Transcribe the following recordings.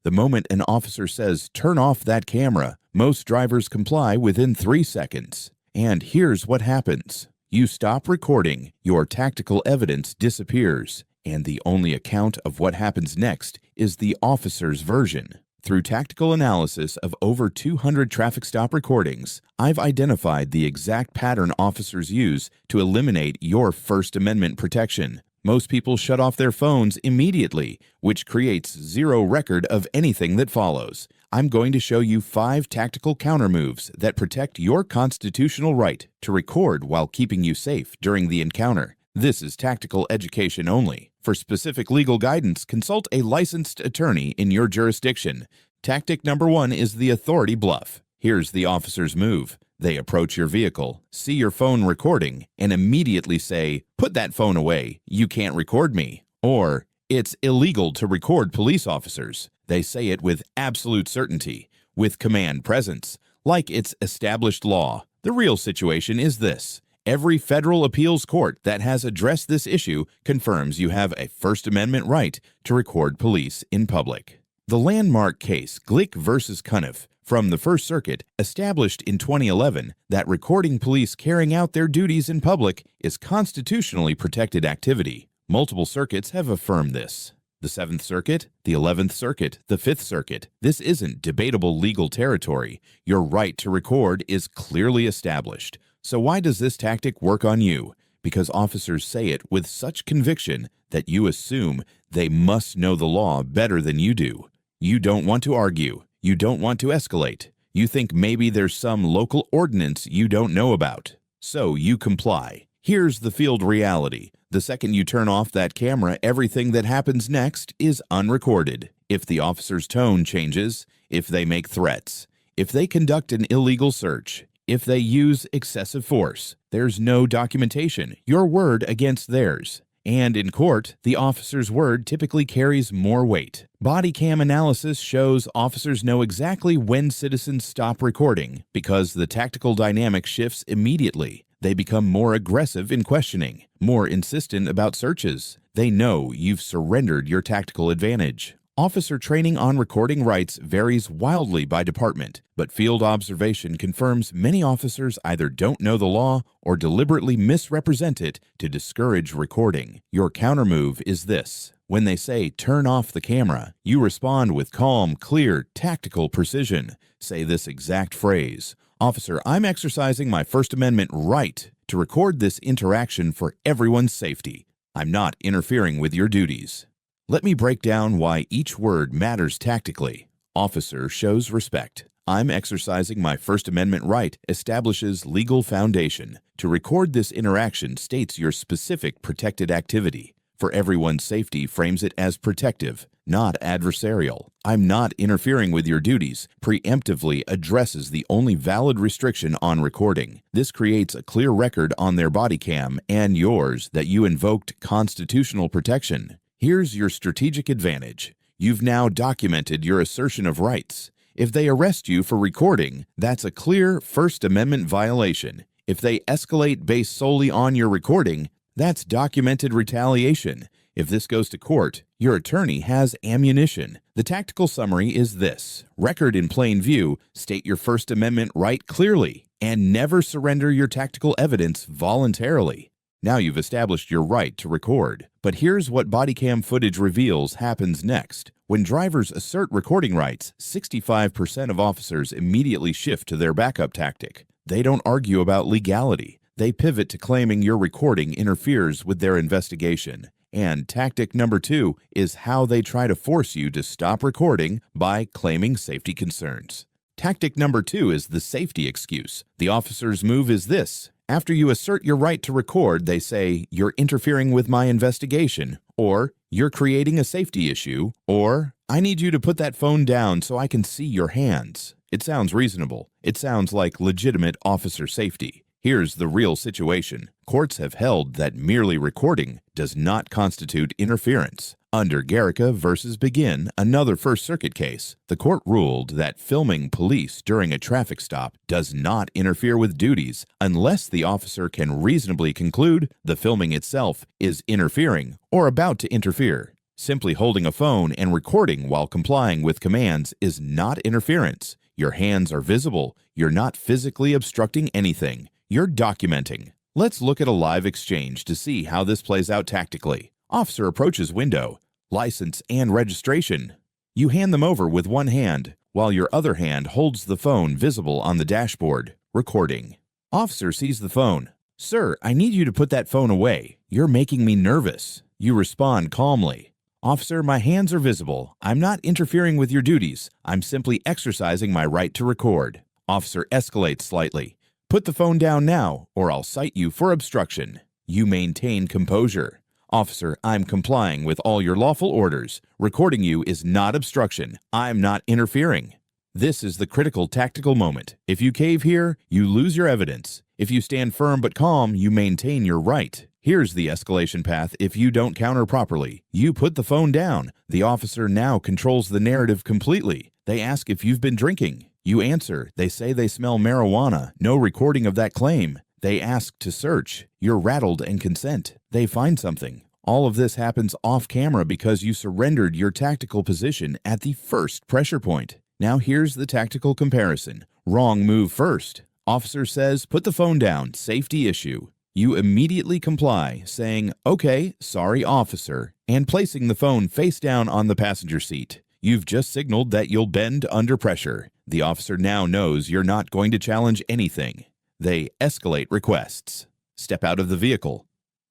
The moment an officer says, "Turn off that camera," most drivers comply within 3 seconds. And here's what happens. You stop recording, your tactical evidence disappears, and the only account of what happens next is the officer's version. Through tactical analysis of over 200 traffic stop recordings, I've identified the exact pattern officers use to eliminate your First Amendment protection. Most people shut off their phones immediately, which creates zero record of anything that follows. I'm going to show you 5 tactical countermoves that protect your constitutional right to record while keeping you safe during the encounter. This is tactical education only. For specific legal guidance, consult a licensed attorney in your jurisdiction. Tactic number 1 is the authority bluff. Here's the officer's move. They approach your vehicle, see your phone recording, and immediately say, "Put that phone away, you can't record me." Or, "It's illegal to record police officers." They say it with absolute certainty, with command presence, like it's established law. The real situation is this. Every federal appeals court that has addressed this issue confirms you have a First Amendment right to record police in public. The landmark case Glick v. Cuniff from the First Circuit established in 2011 that recording police carrying out their duties in public is constitutionally protected activity. Multiple circuits have affirmed this. The 7th Circuit, the 11th Circuit, the 5th Circuit. This isn't debatable legal territory. Your right to record is clearly established. So why does this tactic work on you? Because officers say it with such conviction that you assume they must know the law better than you do. You don't want to argue. You don't want to escalate. You think maybe there's some local ordinance you don't know about. So you comply. Here's the field reality. The second you turn off that camera, everything that happens next is unrecorded. If the officer's tone changes, if they make threats, if they conduct an illegal search, if they use excessive force, there's no documentation, your word against theirs. And in court, the officer's word typically carries more weight. Body cam analysis shows officers know exactly when citizens stop recording because the tactical dynamic shifts immediately. They become more aggressive in questioning, more insistent about searches. They know you've surrendered your tactical advantage. Officer training on recording rights varies wildly by department, but field observation confirms many officers either don't know the law or deliberately misrepresent it to discourage recording. Your countermove is this. When they say, "Turn off the camera," you respond with calm, clear, tactical precision. Say this exact phrase. "Officer, I'm exercising my First Amendment right to record this interaction for everyone's safety. I'm not interfering with your duties." Let me break down why each word matters tactically. Officer shows respect. I'm exercising my First Amendment right establishes legal foundation. To record this interaction states your specific protected activity. For everyone's safety frames it as protective, not adversarial. I'm not interfering with your duties preemptively addresses the only valid restriction on recording. This creates a clear record on their body cam and yours that you invoked constitutional protection. Here's your strategic advantage. You've now documented your assertion of rights. If they arrest you for recording, that's a clear First Amendment violation. If they escalate based solely on your recording, that's documented retaliation. If this goes to court, your attorney has ammunition. The tactical summary is this. Record in plain view, state your First Amendment right clearly, and never surrender your tactical evidence voluntarily. Now you've established your right to record. But here's what body cam footage reveals happens next. When drivers assert recording rights, 65% of officers immediately shift to their backup tactic. They don't argue about legality. They pivot to claiming your recording interferes with their investigation. And tactic number 2 is how they try to force you to stop recording by claiming safety concerns. Tactic number 2 is the safety excuse. The officer's move is this. After you assert your right to record, they say, "You're interfering with my investigation," or "You're creating a safety issue," or "I need you to put that phone down so I can see your hands." It sounds reasonable. It sounds like legitimate officer safety. Here's the real situation. Courts have held that merely recording does not constitute interference. Under Garrica v. Begin, another First Circuit case, the court ruled that filming police during a traffic stop does not interfere with duties unless the officer can reasonably conclude the filming itself is interfering or about to interfere. Simply holding a phone and recording while complying with commands is not interference. Your hands are visible. You're not physically obstructing anything. You're documenting. Let's look at a live exchange to see how this plays out tactically. Officer approaches window. License and registration. You hand them over with one hand, while your other hand holds the phone visible on the dashboard. Recording. Officer sees the phone. Sir, I need you to put that phone away. You're making me nervous. You respond calmly. Officer, my hands are visible. I'm not interfering with your duties. I'm simply exercising my right to record. Officer escalates slightly. Put the phone down now, or I'll cite you for obstruction. You maintain composure. Officer, I'm complying with all your lawful orders. Recording you is not obstruction. I'm not interfering. This is the critical tactical moment. If you cave here, you lose your evidence. If you stand firm but calm, you maintain your right. Here's the escalation path if you don't counter properly. You put the phone down. The officer now controls the narrative completely. They ask if you've been drinking. You answer. They say they smell marijuana. No recording of that claim. They ask to search. You're rattled and consent. They find something. All of this happens off camera because you surrendered your tactical position at the first pressure point. Now here's the tactical comparison. Wrong move first. Officer says, put the phone down. Safety issue. You immediately comply, saying, okay, sorry, officer, and placing the phone face down on the passenger seat. You've just signaled that you'll bend under pressure. The officer now knows you're not going to challenge anything. They escalate requests. Step out of the vehicle.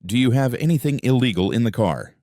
Do you have anything illegal in the car?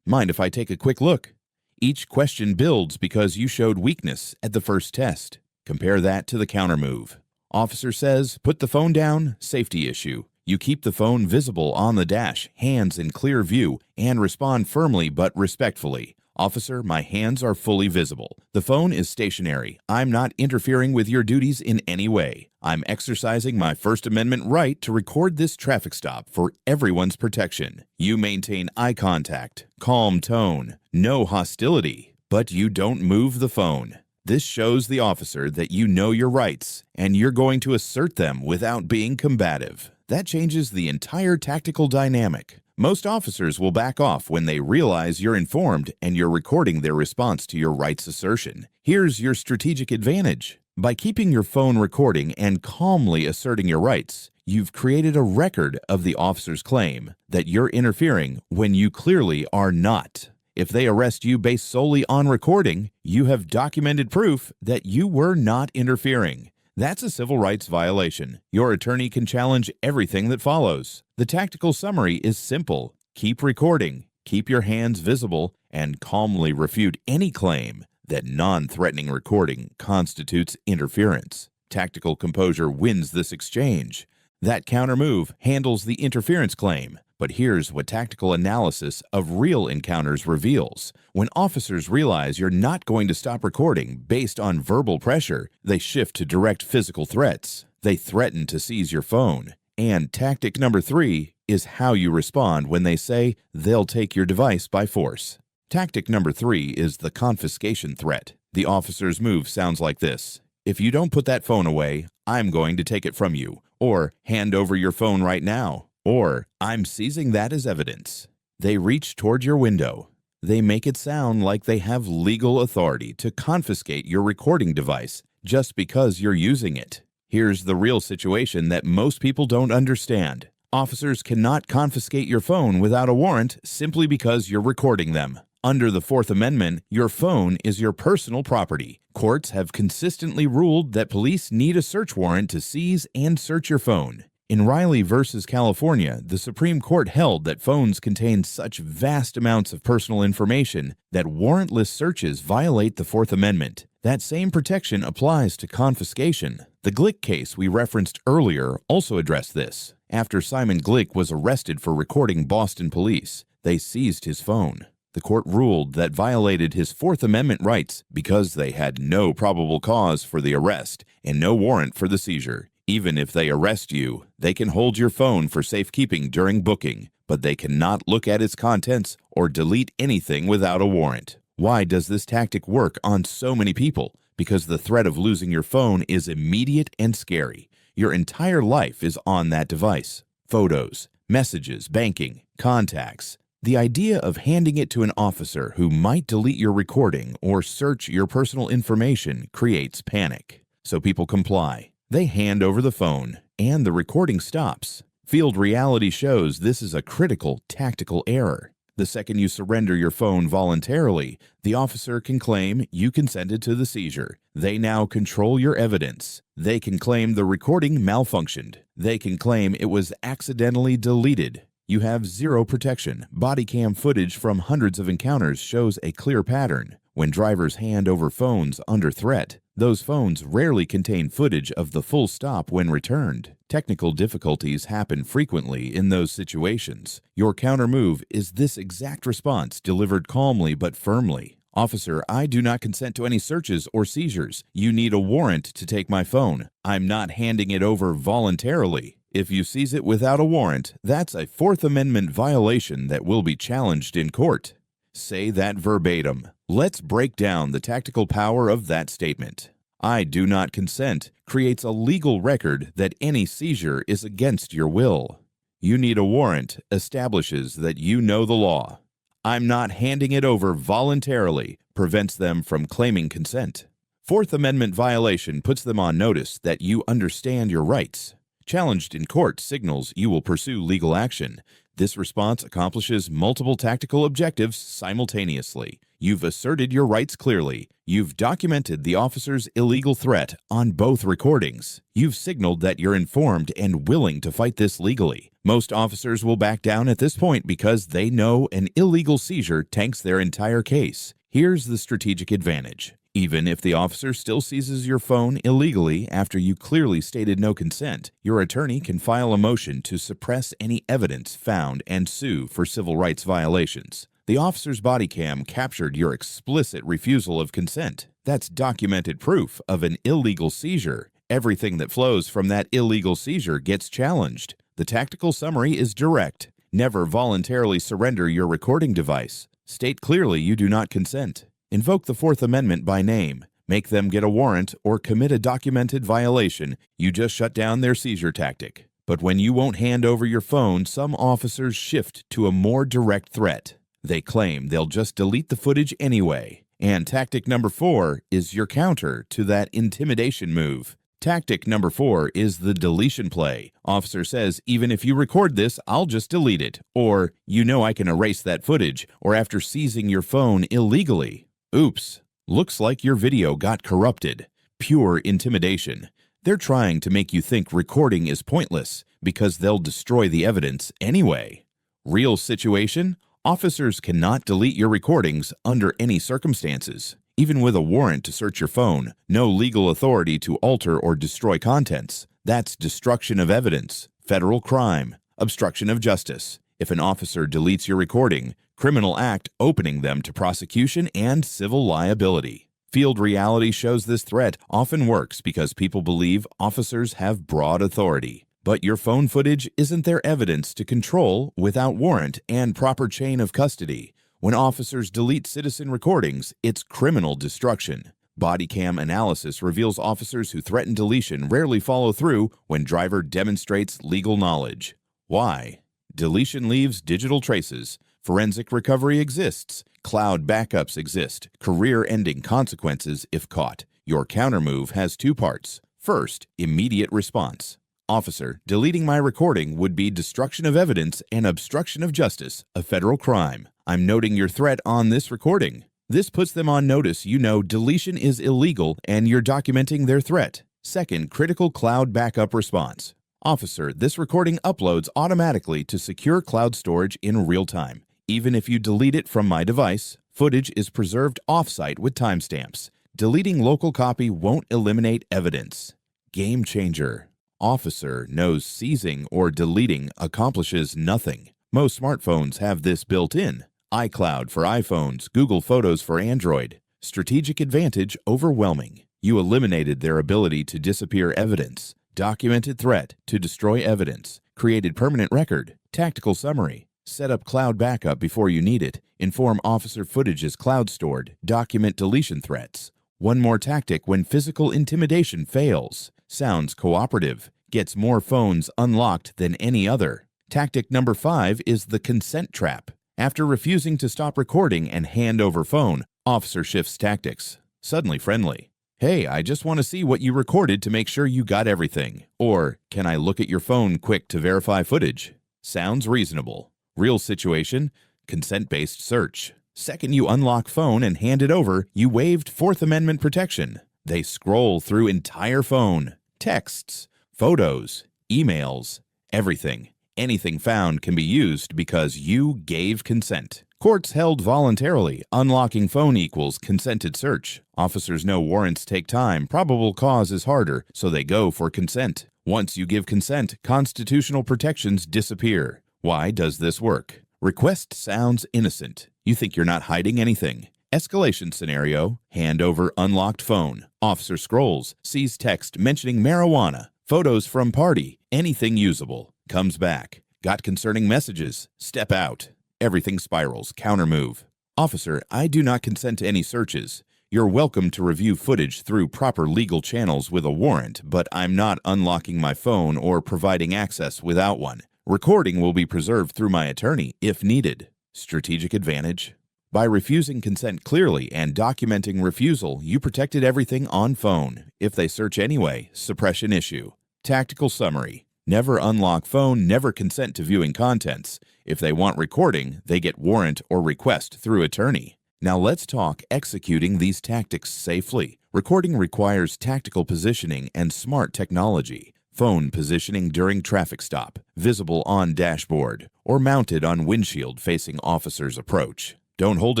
Mind if I take a quick look? Each question builds because you showed weakness at the first test. Compare that to the counter move. Officer says, put the phone down, safety issue. You keep the phone visible on the dash, hands in clear view, and respond firmly but respectfully. Officer, my hands are fully visible. The phone is stationary. I'm not interfering with your duties in any way. I'm exercising my First Amendment right to record this traffic stop for everyone's protection. You maintain eye contact, calm tone, no hostility, but you don't move the phone. This shows the officer that you know your rights, and you're going to assert them without being combative. That changes the entire tactical dynamic. Most officers will back off when they realize you're informed and you're recording their response to your rights assertion. Here's your strategic advantage. By keeping your phone recording and calmly asserting your rights, you've created a record of the officer's claim that you're interfering when you clearly are not. If they arrest you based solely on recording, you have documented proof that you were not interfering. That's a civil rights violation. Your attorney can challenge everything that follows. The tactical summary is simple. Keep recording, keep your hands visible, and calmly refute any claim that non-threatening recording constitutes interference. Tactical composure wins this exchange. That counter move handles the interference claim. But here's what tactical analysis of real encounters reveals. When officers realize you're not going to stop recording based on verbal pressure, they shift to direct physical threats. They threaten to seize your phone. And tactic number 3 is how you respond when they say they'll take your device by force. Tactic number 3 is the confiscation threat. The officer's move sounds like this. If you don't put that phone away, I'm going to take it from you. Or hand over your phone right now. Or, I'm seizing that as evidence. They reach toward your window. They make it sound like they have legal authority to confiscate your recording device just because you're using it. Here's the real situation that most people don't understand. Officers cannot confiscate your phone without a warrant simply because you're recording them. Under the Fourth Amendment, your phone is your personal property. Courts have consistently ruled that police need a search warrant to seize and search your phone. In Riley v. California, the Supreme Court held that phones contain such vast amounts of personal information that warrantless searches violate the Fourth Amendment. That same protection applies to confiscation. The Glick case we referenced earlier also addressed this. After Simon Glick was arrested for recording Boston police, they seized his phone. The court ruled that violated his Fourth Amendment rights because they had no probable cause for the arrest and no warrant for the seizure. Even if they arrest you, they can hold your phone for safekeeping during booking, but they cannot look at its contents or delete anything without a warrant. Why does this tactic work on so many people? Because the threat of losing your phone is immediate and scary. Your entire life is on that device. Photos, messages, banking, contacts. The idea of handing it to an officer who might delete your recording or search your personal information creates panic. So people comply. They hand over the phone, and the recording stops. Field reality shows this is a critical tactical error. The second you surrender your phone voluntarily, the officer can claim you consented to the seizure. They now control your evidence. They can claim the recording malfunctioned. They can claim it was accidentally deleted. You have zero protection. Body cam footage from hundreds of encounters shows a clear pattern. When drivers hand over phones under threat, those phones rarely contain footage of the full stop when returned. Technical difficulties happen frequently in those situations. Your counter-move is this exact response delivered calmly but firmly. Officer, I do not consent to any searches or seizures. You need a warrant to take my phone. I'm not handing it over voluntarily. If you seize it without a warrant, that's a Fourth Amendment violation that will be challenged in court. Say that verbatim. Let's break down the tactical power of that statement. I do not consent creates a legal record that any seizure is against your will. You need a warrant establishes that you know the law. I'm not handing it over voluntarily prevents them from claiming consent. Fourth Amendment violation puts them on notice that you understand your rights. Challenged in court signals you will pursue legal action. This response accomplishes multiple tactical objectives simultaneously. You've asserted your rights clearly. You've documented the officer's illegal threat on both recordings. You've signaled that you're informed and willing to fight this legally. Most officers will back down at this point because they know an illegal seizure tanks their entire case. Here's the strategic advantage. Even if the officer still seizes your phone illegally after you clearly stated no consent, your attorney can file a motion to suppress any evidence found and sue for civil rights violations. The officer's body cam captured your explicit refusal of consent. That's documented proof of an illegal seizure. Everything that flows from that illegal seizure gets challenged. The tactical summary is direct. Never voluntarily surrender your recording device. State clearly you do not consent. Invoke the Fourth Amendment by name. Make them get a warrant or commit a documented violation. You just shut down their seizure tactic. But when you won't hand over your phone, some officers shift to a more direct threat. They claim they'll just delete the footage anyway. And tactic number 4 is your counter to that intimidation move. Tactic number 4 is the deletion play. Officer says, even if you record this, I'll just delete it. Or, you know I can erase that footage. Or after seizing your phone illegally. Oops, looks like your video got corrupted. Pure intimidation. They're trying to make you think recording is pointless because they'll destroy the evidence anyway. Real situation? Officers cannot delete your recordings under any circumstances. Even with a warrant to search your phone, no legal authority to alter or destroy contents. That's destruction of evidence, federal crime, obstruction of justice. If an officer deletes your recording, criminal act opening them to prosecution and civil liability. Field reality shows this threat often works because people believe officers have broad authority. But your phone footage isn't their evidence to control without warrant and proper chain of custody. When officers delete citizen recordings, it's criminal destruction. Body cam analysis reveals officers who threaten deletion rarely follow through when driver demonstrates legal knowledge. Why? Deletion leaves digital traces. Forensic recovery exists. Cloud backups exist. Career-ending consequences if caught. Your countermove has 2 parts. First, immediate response. Officer, deleting my recording would be destruction of evidence and obstruction of justice, a federal crime. I'm noting your threat on this recording. This puts them on notice you know deletion is illegal and you're documenting their threat. Second, critical cloud backup response. Officer, this recording uploads automatically to secure cloud storage in real time. Even if you delete it from my device, footage is preserved off-site with timestamps. Deleting local copy won't eliminate evidence. Game changer. Officer knows seizing or deleting accomplishes nothing. Most smartphones have this built in. iCloud for iPhones, Google Photos for Android. Strategic advantage overwhelming. You eliminated their ability to disappear evidence. Documented threat to destroy evidence. Created permanent record. Tactical summary. Set up cloud backup before you need it. Inform officer footage is cloud stored. Document deletion threats. One more tactic when physical intimidation fails. Sounds cooperative. Gets more phones unlocked than any other. Tactic number 5 is the consent trap. After refusing to stop recording and hand over phone, officer shifts tactics. Suddenly friendly. Hey, I just want to see what you recorded to make sure you got everything. Or, can I look at your phone quick to verify footage? Sounds reasonable. Real situation, consent-based search. Second you unlock phone and hand it over, you waived Fourth Amendment protection. They scroll through entire phone, texts, photos, emails, everything. Anything found can be used because you gave consent. Courts held voluntarily. Unlocking phone equals consented search. Officers know warrants take time. Probable cause is harder, so they go for consent. Once you give consent, constitutional protections disappear. Why does this work? Request sounds innocent. You think you're not hiding anything. Escalation scenario, hand over unlocked phone. Officer scrolls, sees text mentioning marijuana, photos from party, anything usable. Comes back. Got concerning messages. Step out. Everything spirals. Countermove. Officer, I do not consent to any searches. You're welcome to review footage through proper legal channels with a warrant, but I'm not unlocking my phone or providing access without one. Recording will be preserved through my attorney if needed. Strategic advantage. By refusing consent clearly and documenting refusal, you protected everything on phone. If they search anyway, suppression issue. Tactical summary. Never unlock phone, never consent to viewing contents. If they want recording, they get warrant or request through attorney. Now let's talk executing these tactics safely. Recording requires tactical positioning and smart technology. Phone positioning during traffic stop, visible on dashboard, or mounted on windshield facing officer's approach. Don't hold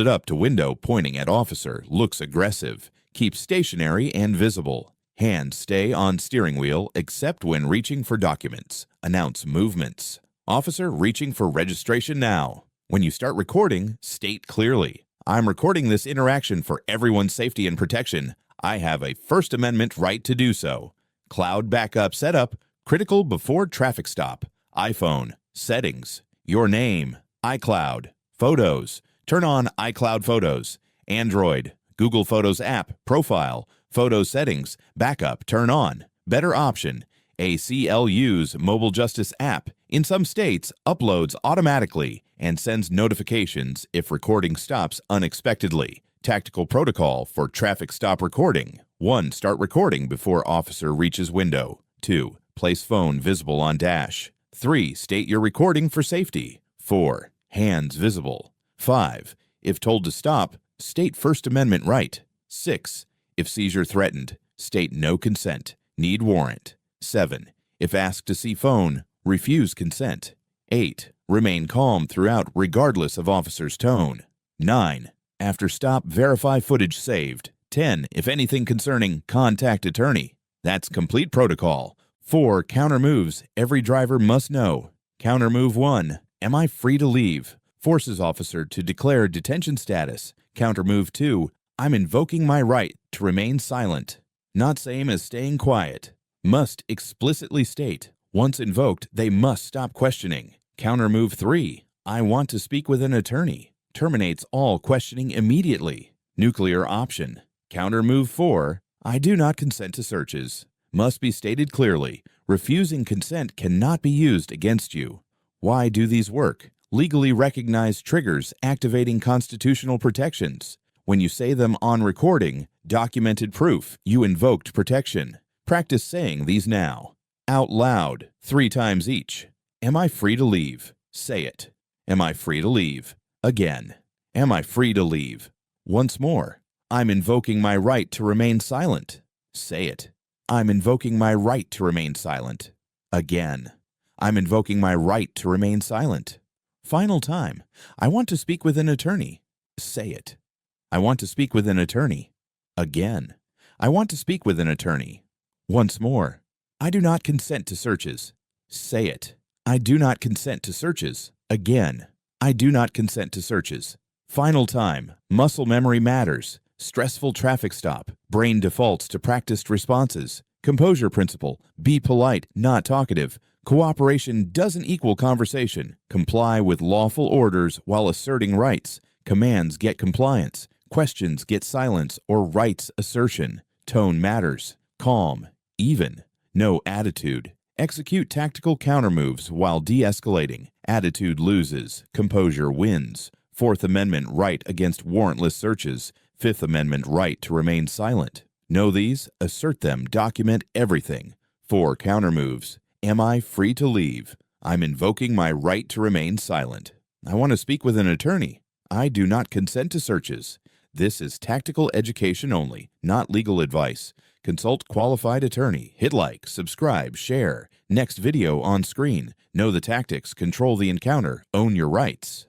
it up to window pointing at officer, looks aggressive. Keep stationary and visible. Hands stay on steering wheel except when reaching for documents. Announce movements. Officer reaching for registration now. When you start recording, state clearly, I'm recording this interaction for everyone's safety and protection. I have a First Amendment right to do so. Cloud backup setup, critical before traffic stop. iPhone, settings, your name, iCloud, photos. Turn on iCloud Photos. Android, Google Photos app, profile. Photo settings, backup, turn on. Better option, ACLU's Mobile Justice app. In some states, uploads automatically and sends notifications if recording stops unexpectedly. Tactical protocol for traffic stop recording. 1. Start recording before officer reaches window. 2. Place phone visible on dash. 3. State your recording for safety. 4. Hands visible. 5. If told to stop, state First Amendment right. 6. If seizure threatened, state no consent, need warrant. 7. If asked to see phone, refuse consent. 8. Remain calm throughout regardless of officer's tone. 9. After stop, verify footage saved. 10. If anything concerning, contact attorney. That's complete protocol. 4. Counter moves every driver must know. Counter move 1. Am I free to leave? Forces officer to declare detention status. Counter move 2. I'm invoking my right to remain silent. Not same as staying quiet. Must explicitly state. Once invoked, they must stop questioning. Counter move 3. I want to speak with an attorney. Terminates all questioning immediately. Nuclear option. Counter move 4. I do not consent to searches. Must be stated clearly. Refusing consent cannot be used against you. Why do these work? Legally recognized triggers activating constitutional protections. When you say them on recording, documented proof you invoked protection. Practice saying these now. Out loud, 3 times each. Am I free to leave? Say it. Am I free to leave? Again. Am I free to leave? Once more. I'm invoking my right to remain silent. Say it. I'm invoking my right to remain silent. Again. I'm invoking my right to remain silent. Final time. I want to speak with an attorney. Say it. I want to speak with an attorney. Again. I want to speak with an attorney. Once more. I do not consent to searches. Say it. I do not consent to searches. Again. I do not consent to searches. Final time. Muscle memory matters. Stressful traffic stop. Brain defaults to practiced responses. Composure principle. Be polite, not talkative. Cooperation doesn't equal conversation. Comply with lawful orders while asserting rights. Commands get compliance. Questions get silence or rights assertion. Tone matters. Calm. Even. No attitude. Execute tactical countermoves while de-escalating. Attitude loses, composure wins. Fourth Amendment right against warrantless searches. Fifth Amendment right to remain silent. Know these? Assert them. Document everything. 4 countermoves. Am I free to leave? I'm invoking my right to remain silent. I want to speak with an attorney. I do not consent to searches. This is tactical education only, not legal advice. Consult qualified attorney. Hit like, subscribe, share. Next video on screen. Know the tactics, control the encounter, own your rights.